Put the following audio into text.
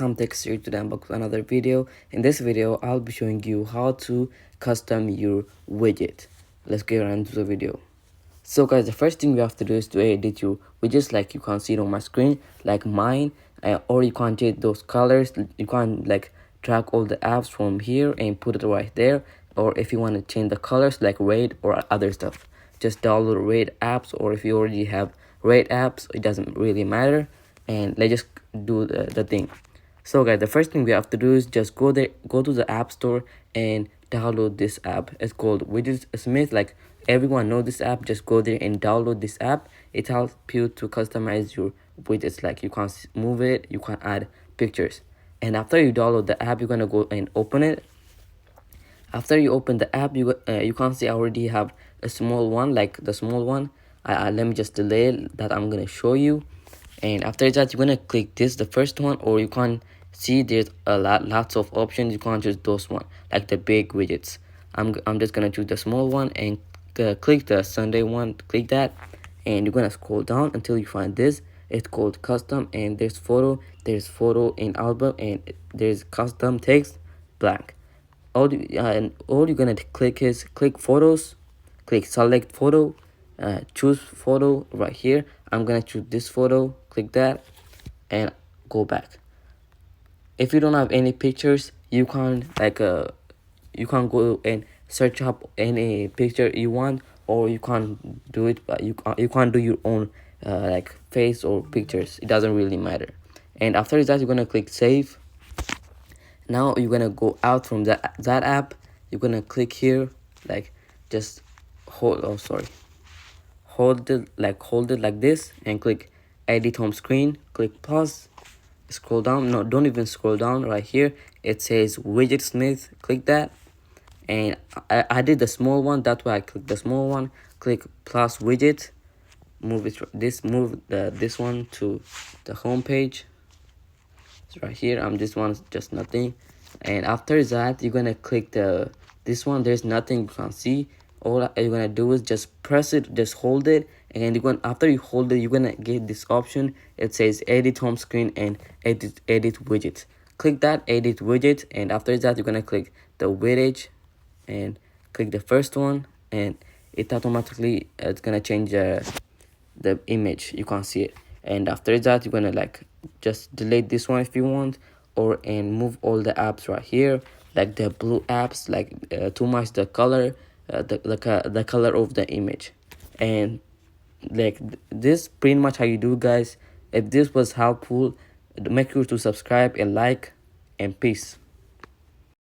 I'm Dexter to unbox another video. In this video, I'll be showing you how to custom your widget. Let's get right into the video. So guys, the first thing you have to do is to edit your widgets like you can see it on my screen, like mine, or you can change those colors. You can like drag all the apps from here and put it right there, or if you want to change the colors like red or other stuff, just download red apps, or if you already have red apps, it doesn't really matter. And let's just do the thing. So guys, the first thing we have to do is just go to the app store and download this app. It's called Widget Smith. Like everyone know this app, just go there and download this app. It helps you to customize your widgets. Like you can move it, you can add pictures. And after you download the app, you're gonna go and open it. After you open the app, you can see I already have a small one, like the small one. Let me just delay that. I'm gonna show you. And after that, you're gonna click this, the first one, or you can see there's lots of options. You can't choose those one, like the big widgets. I'm just gonna choose the small one and click the Sunday one. Click that, and you're gonna scroll down until you find this. It's called custom, and there's photo in album, and there's custom text blank. All you're gonna click is click photos, click select photo, choose photo right here. I'm gonna choose this photo, click that, and go back. If you don't have any pictures, you can you can go and search up any picture you want, or you can do it, you can do your own like face or pictures. It doesn't really matter. And after that, you're gonna click save. Now you're gonna go out from that app. You're gonna click here, like just hold hold it like this, and click edit home screen. Click plus, scroll down. No, don't even scroll down. Right here it says widget smith. Click that, and I did the small one, that's why I clicked the small one. Click plus widget, move this one to the home page. It's right here. This one's just nothing. And after that, you're gonna click this one. There's nothing you can see. All you're gonna do is just press it, just hold it, and after you hold it, you're gonna get this option. It says edit home screen and edit widget. Click that edit widget, and after that, you're gonna click the widget and click the first one, and it automatically it's gonna change the image. You can't see it. And after that, you're gonna like just delete this one if you want, and move all the apps right here, like the blue apps, like too much the color, the color of the image. And like this pretty much how you do, guys. If this was helpful, make sure to subscribe and like, and peace.